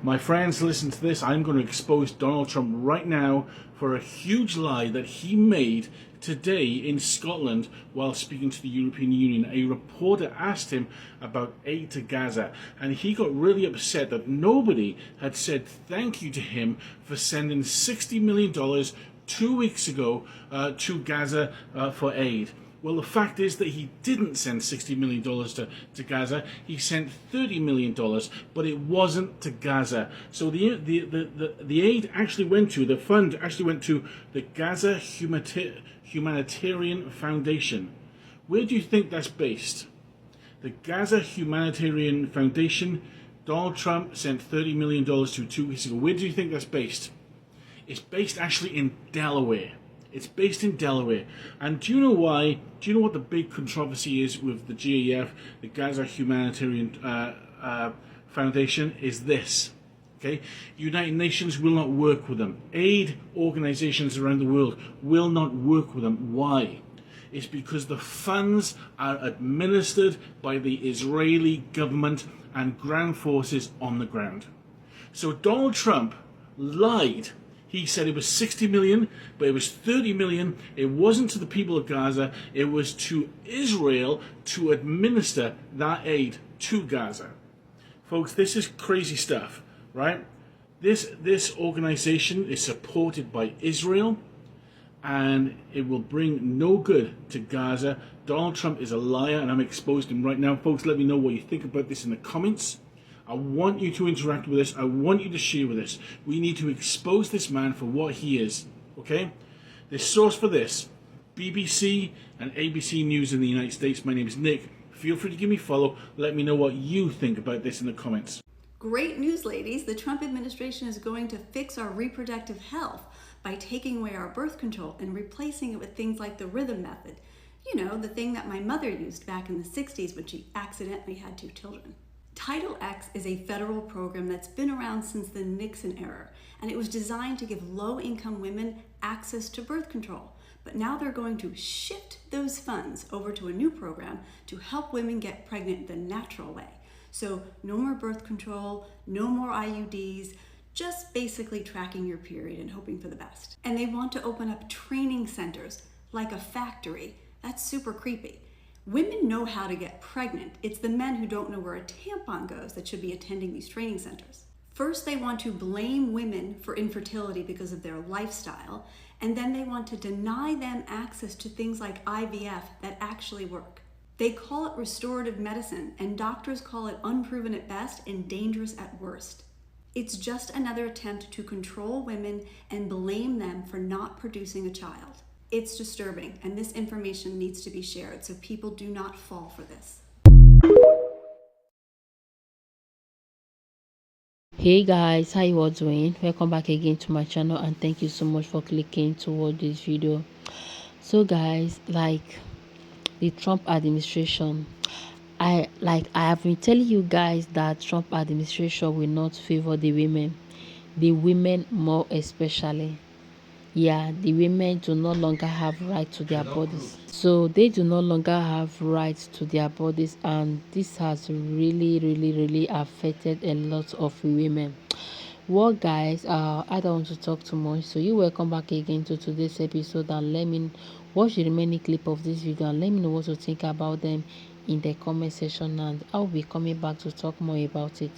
My friends, listen to this. I'm going to expose Donald Trump right now for a huge lie that he made today in Scotland while speaking to the European Union. A reporter asked him about aid to Gaza, and he got really upset that nobody had said thank you to him for sending $60 million 2 weeks ago to Gaza for aid. Well, the fact is that he didn't send $60 million to Gaza. He sent $30 million, but it wasn't to Gaza. So the aid actually went to, the fund actually went to the Gaza Humanitarian Foundation. Where do you think that's based? The Gaza Humanitarian Foundation, Donald Trump sent $30 million to 2 weeks ago. Where do you think that's based? It's based actually in Delaware. It's based in Delaware. And do you know why? Do you know what the big controversy is with the GAF, the Gaza Humanitarian Foundation? Is this. Okay? United Nations will not work with them. Aid organizations around the world will not work with them. Why? It's because the funds are administered by the Israeli government and ground forces on the ground. So Donald Trump lied. He said it was 60 million, but it was 30 million. It wasn't to the people of Gaza. It was to Israel to administer that aid to Gaza. Folks, this is crazy stuff, right? This organization is supported by Israel, and it will bring no good to Gaza. Donald Trump is a liar, and I'm exposing him right now. Folks, let me know what you think about this in the comments. I want you to interact with us. I want you to share with us. We need to expose this man for what he is, okay? The source for this, BBC and ABC News in the United States. My name is Nick. Feel free to give me a follow. Let me know what you think about this in the comments. Great news, ladies. The Trump administration is going to fix our reproductive health by taking away our birth control and replacing it with things like the rhythm method. You know, the thing that my mother used back in the 60s when she accidentally had 2 children. Title X is a federal program that's been around since the Nixon era, and it was designed to give low-income women access to birth control. But now they're going to shift those funds over to a new program to help women get pregnant the natural way. So no more birth control, no more IUDs, just basically tracking your period and hoping for the best. And they want to open up training centers like a factory. That's super creepy. Women know how to get pregnant. It's the men who don't know where a tampon goes that should be attending these training centers. First, they want to blame women for infertility because of their lifestyle, and then they want to deny them access to things like IVF that actually work. They call it restorative medicine, and doctors call it unproven at best and dangerous at worst. It's just another attempt to control women and blame them for not producing a child. It's disturbing, and this information needs to be shared so people do not fall for this. Hey guys, how you all doing? Welcome back again to my channel, and thank you so much for clicking to watch this video. So guys, like the Trump administration, I have been telling you guys that Trump administration will not favor the women more especially. Yeah, the women do no longer have right to their bodies. So they do no longer have rights to their bodies, and this has really affected a lot of women. Well guys, I don't want to talk too much, so you welcome back again to today's episode, and let me watch the remaining clip of this video and let me know what you think about them in the comment section, and I'll be coming back to talk more about it.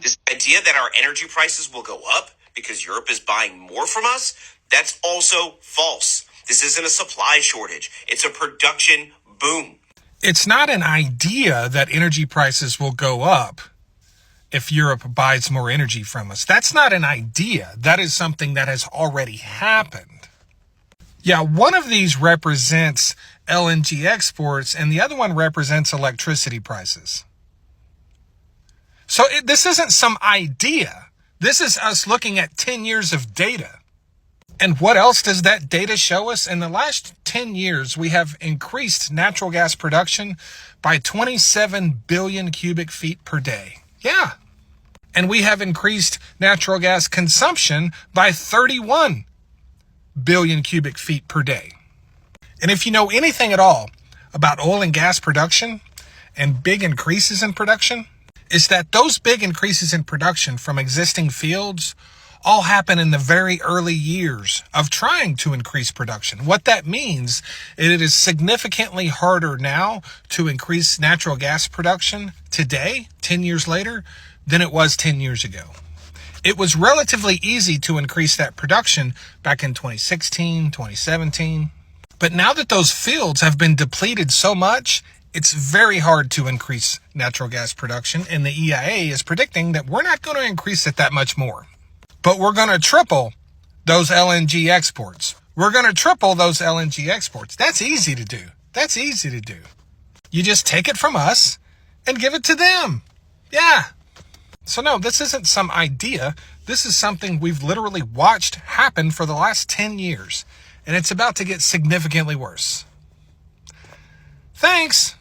This idea that our energy prices will go up because Europe is buying more from us, that's also false. This isn't a supply shortage. It's a production boom. It's not an idea that energy prices will go up if Europe buys more energy from us. That's not an idea. That is something that has already happened. Yeah, one of these represents LNG exports and the other one represents electricity prices. So this isn't some idea. This is us looking at 10 years of data. And what else does that data show us? In the last 10 years, we have increased natural gas production by 27 billion cubic feet per day. Yeah. And we have increased natural gas consumption by 31 billion cubic feet per day. And if you know anything at all about oil and gas production and big increases in production, is that those big increases in production from existing fields all happen in the very early years of trying to increase production. What that means is it is significantly harder now to increase natural gas production today, 10 years later, than it was 10 years ago. It was relatively easy to increase that production back in 2016, 2017. But now that those fields have been depleted so much, it's very hard to increase natural gas production. And the EIA is predicting that we're not going to increase it that much more. But we're going to triple those LNG exports. We're going to triple those LNG exports. That's easy to do. That's easy to do. You just take it from us and give it to them. Yeah. So no, this isn't some idea. This is something we've literally watched happen for the last 10 years. And it's about to get significantly worse. Thanks.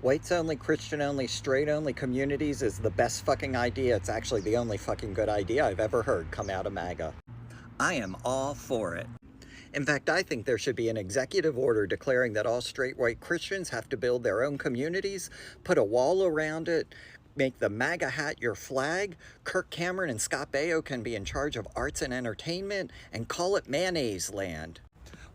Whites only, Christian only, straight only communities is the best fucking idea. It's actually the only fucking good idea I've ever heard come out of MAGA. I am all for it. In fact, I think there should be an executive order declaring that all straight white Christians have to build their own communities, put a wall around it, make the MAGA hat your flag. Kirk Cameron and Scott Baio can be in charge of arts and entertainment and call it mayonnaise land.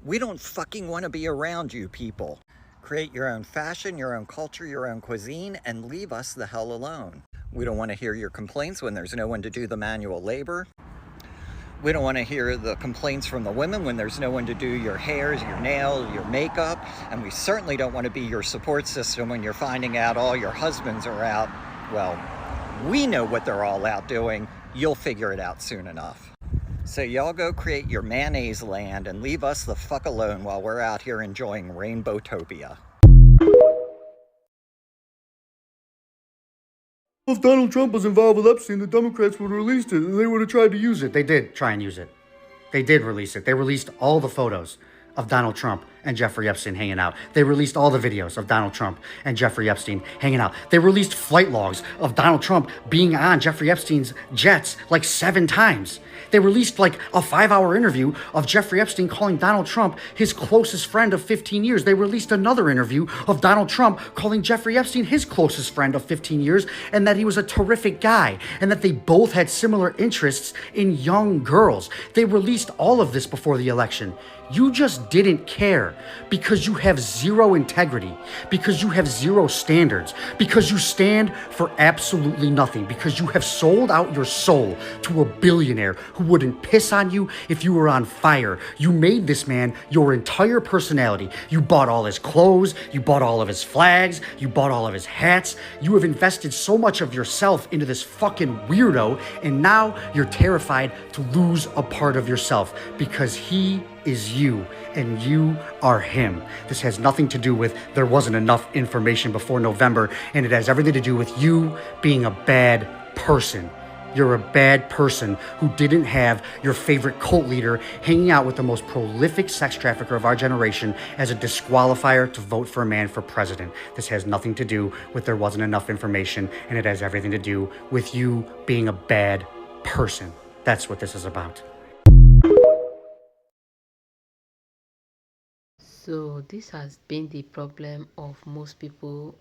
We don't fucking want to be around you people. Create your own fashion, your own culture, your own cuisine, and leave us the hell alone. We don't want to hear your complaints when there's no one to do the manual labor. We don't want to hear the complaints from the women when there's no one to do your hairs, your nails, your makeup. And we certainly don't want to be your support system when you're finding out all your husbands are out. Well, we know what they're all out doing. You'll figure it out soon enough. So y'all go create your mayonnaise land and leave us the fuck alone while we're out here enjoying Rainbowtopia. If Donald Trump was involved with Epstein, the Democrats would have released it and they would have tried to use it. They did try and use it. They did release it. They released all the photos of Donald Trump and Jeffrey Epstein hanging out. They released all the videos of Donald Trump and Jeffrey Epstein hanging out. They released flight logs of Donald Trump being on Jeffrey Epstein's jets like 7 times. They released like a 5-hour interview of Jeffrey Epstein calling Donald Trump his closest friend of 15 years. They released another interview of Donald Trump calling Jeffrey Epstein his closest friend of 15 years and that he was a terrific guy and that they both had similar interests in young girls. They released all of this before the election. You just didn't care because you have zero integrity, because you have zero standards, because you stand for absolutely nothing, because you have sold out your soul to a billionaire who wouldn't piss on you if you were on fire. You made this man your entire personality. You bought all his clothes, you bought all of his flags, you bought all of his hats. You have invested so much of yourself into this fucking weirdo, and now you're terrified to lose a part of yourself because he is you and you are him. This has nothing to do with there wasn't enough information before November, and it has everything to do with you being a bad person. You're a bad person who didn't have your favorite cult leader hanging out with the most prolific sex trafficker of our generation as a disqualifier to vote for a man for president. This has nothing to do with there wasn't enough information, and it has everything to do with you being a bad person. That's what this is about. So this has been the problem of most people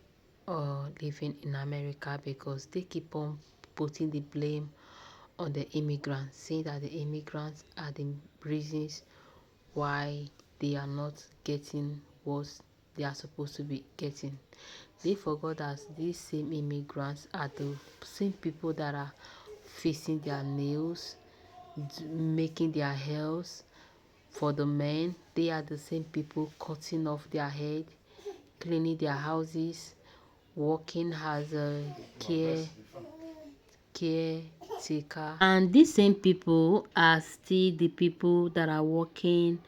living in America, because they keep on putting the blame on the immigrants, saying that the immigrants are the reasons why they are not getting what they are supposed to be getting. They forgot that these same immigrants are the same people that are fixing their nails, making their hairs. For the men, they are the same people cutting off their head, cleaning their houses, working as a caretaker. And these same people are still the people that are working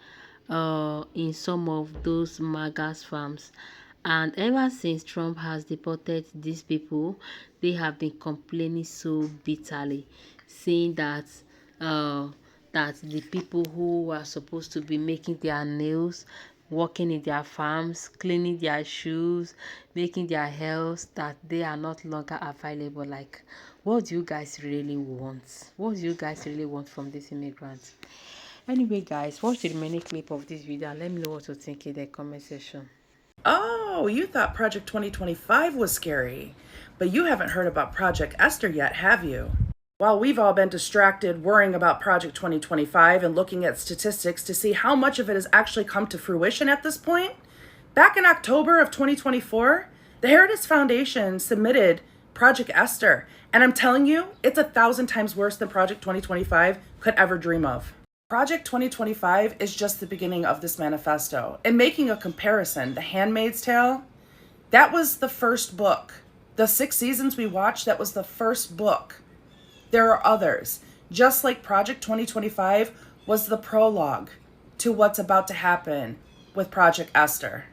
in some of those MAGA farms. And ever since Trump has deported these people, they have been complaining so bitterly, saying that that the people who are supposed to be making their nails, working in their farms, cleaning their shoes, making their hairs, that they are not longer available. Like, what do you guys really want? What do you guys really want from these immigrants? Anyway, guys, watch the remaining clip of this video and let me know what you think in the comment section. Oh, you thought Project 2025 was scary. But you haven't heard about Project Esther yet, have you? While we've all been distracted worrying about Project 2025 and looking at statistics to see how much of it has actually come to fruition at this point, back in October of 2024, the Heritage Foundation submitted Project Esther, and I'm telling you, it's 1,000 times worse than Project 2025 could ever dream of. Project 2025 is just the beginning of this manifesto. And making a comparison, The Handmaid's Tale, that was the first book. The 6 seasons we watched, that was the first book. There are others. Just like Project 2025 was the prologue to what's about to happen with Project Esther.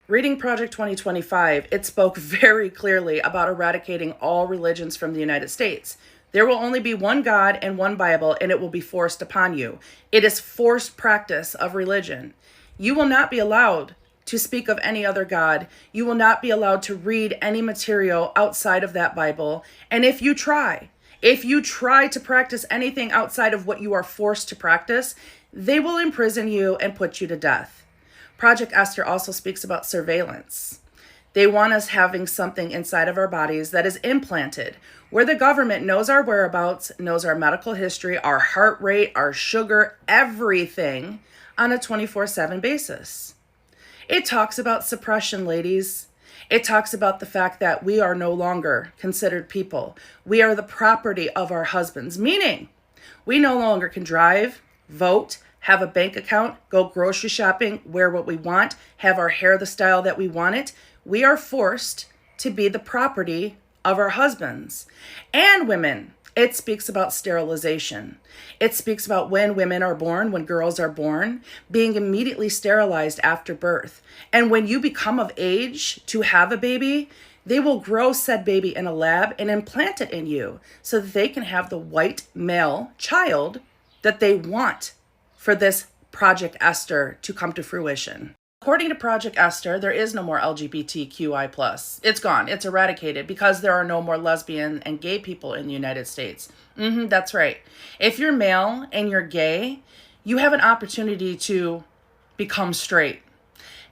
Reading Project 2025, it spoke very clearly about eradicating all religions from the United States. There will only be one God and one Bible, and it will be forced upon you. It is forced practice of religion. You will not be allowed to speak of any other God. You will not be allowed to read any material outside of that Bible. And if you try to practice anything outside of what you are forced to practice, they will imprison you and put you to death. Project Esther also speaks about surveillance. They want us having something inside of our bodies that is implanted, where the government knows our whereabouts, knows our medical history, our heart rate, our sugar, everything on a 24/7 basis. It talks about suppression, ladies. It talks about the fact that we are no longer considered people. We are the property of our husbands, meaning we no longer can drive, vote, have a bank account, go grocery shopping, wear what we want, have our hair the style that we want it. We are forced to be the property of our husbands. And women, it speaks about sterilization. It speaks about when women are born, when girls are born, being immediately sterilized after birth. And when you become of age to have a baby, they will grow said baby in a lab and implant it in you so that they can have the white male child that they want for this Project Esther to come to fruition. According to Project Esther, there is no more LGBTQI+. It's gone. It's eradicated because there are no more lesbian and gay people in the United States. That's right. If you're male and you're gay, you have an opportunity to become straight.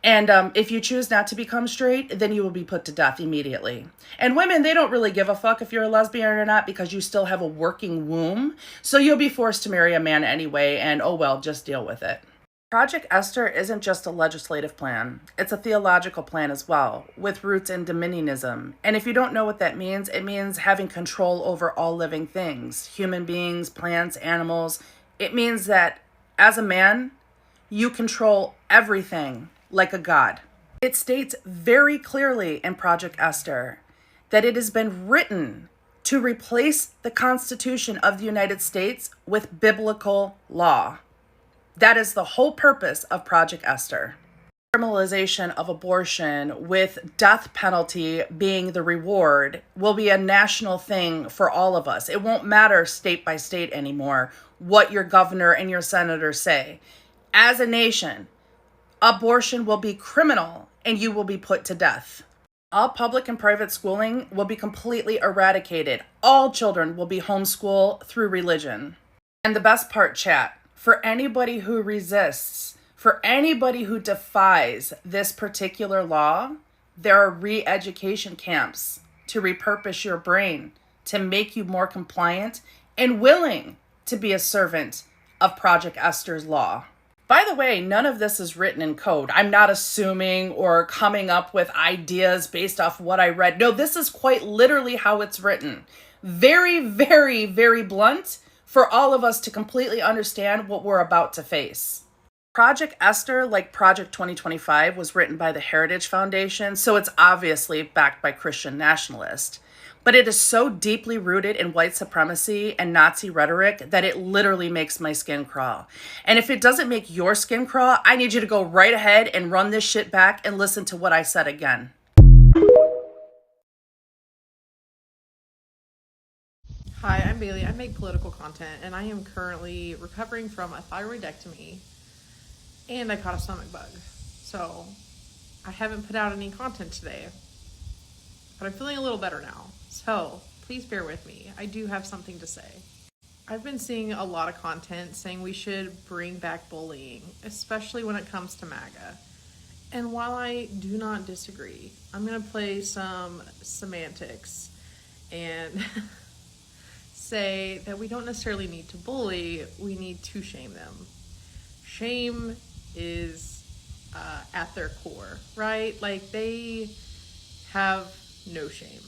And if you choose not to become straight, then you will be put to death immediately. And women, they don't really give a fuck if you're a lesbian or not because you still have a working womb. So you'll be forced to marry a man anyway, and oh well, just deal with it. Project Esther isn't just a legislative plan. It's a theological plan as well, with roots in dominionism. And if you don't know what that means, it means having control over all living things, human beings, plants, animals. It means that as a man, you control everything like a god. It states very clearly in Project Esther that it has been written to replace the Constitution of the United States with biblical law. That is the whole purpose of Project Esther. Criminalization of abortion with death penalty being the reward will be a national thing for all of us. It won't matter state by state anymore what your governor and your senator say. As a nation, abortion will be criminal and you will be put to death. All public and private schooling will be completely eradicated. All children will be homeschooled through religion. And the best part, chat, for anybody who resists, for anybody who defies this particular law, there are re-education camps to repurpose your brain, to make you more compliant and willing to be a servant of Project Esther's law. By the way, none of this is written in code. I'm not assuming or coming up with ideas based off what I read. No, this is quite literally how it's written. Very, very, very blunt for all of us to completely understand what we're about to face. Project Esther, like Project 2025, was written by the Heritage Foundation, so it's obviously backed by Christian nationalists. But it is so deeply rooted in white supremacy and Nazi rhetoric that it literally makes my skin crawl. And if it doesn't make your skin crawl, I need you to go right ahead and run this shit back and listen to what I said again. Hi, I'm Bailey. I make political content, and I am currently recovering from a thyroidectomy, and I caught a stomach bug. So I haven't put out any content today, but I'm feeling a little better now. So please bear with me. I do have something to say. I've been seeing a lot of content saying we should bring back bullying, especially when it comes to MAGA. And while I do not disagree, I'm going to play some semantics and say that we don't necessarily need to bully, we need to shame them. Shame is at their core, right? Like, they have no shame.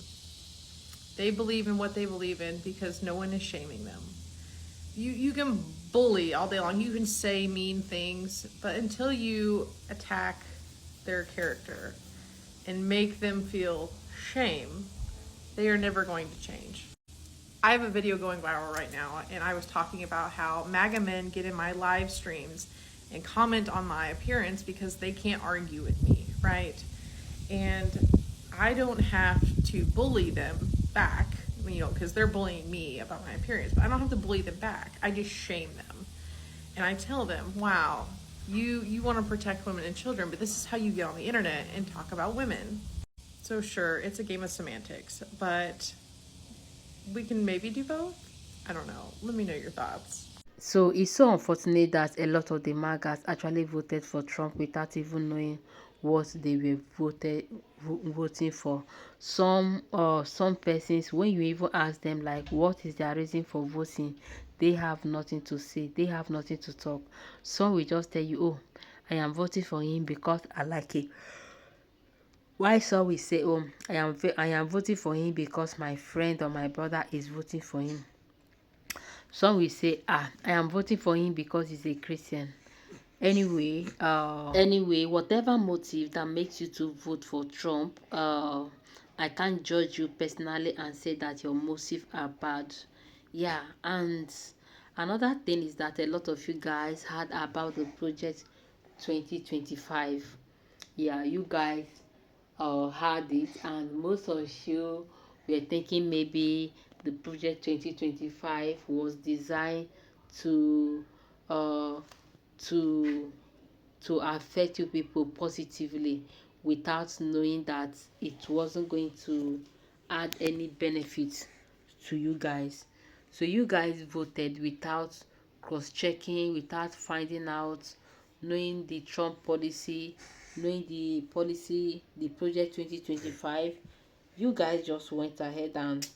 They believe in what they believe in because no one is shaming them. You can bully all day long, you can say mean things, but until you attack their character and make them feel shame, they are never going to change. I have a video going viral right now, and I was talking about how MAGA men get in my live streams and comment on my appearance because they can't argue with me, right? And I don't have to bully them back, you know, because they're bullying me about my appearance, but I don't have to bully them back. I just shame them. And I tell them, wow, you want to protect women and children, but this is how you get on the internet and talk about women. So sure, it's a game of semantics, but we can maybe do both? I don't know. Let me know your thoughts. So it's so unfortunate that a lot of the MAGAs actually voted for Trump without even knowing what they were voting for. Some persons, when you even ask them like what is their reason for voting, they have nothing to say. They have nothing to talk. Some will just tell you, oh, I am voting for him because I like it. Why some will say, oh, I am voting for him because my friend or my brother is voting for him. Some will say, I am voting for him because he's a Christian. Anyway, whatever motive that makes you to vote for Trump, I can't judge you personally and say that your motives are bad. Yeah, and another thing is that a lot of you guys heard about the project 2025. Yeah, you guys had it, and most of you were thinking maybe the project 2025 was designed to uh to affect you people positively without knowing that it wasn't going to add any benefit to you guys. So you guys voted without cross-checking, without finding out, knowing the Trump policy, knowing the policy, the project 2025. You guys just went ahead and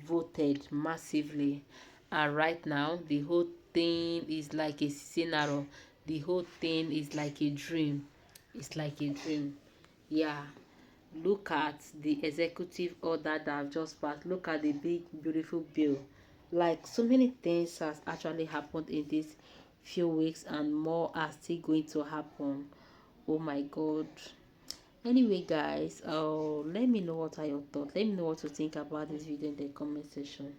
voted massively, and right now the whole thing is like a scenario. The whole thing is like a dream. It's like a dream. Yeah, look at the executive order that I've just passed. Look at the big beautiful bill. Like, so many things has actually happened in these few weeks, and more are still going to happen. Oh my god. Anyway guys, let me know what are your thoughts. Let me know what you think about this video in the comment section.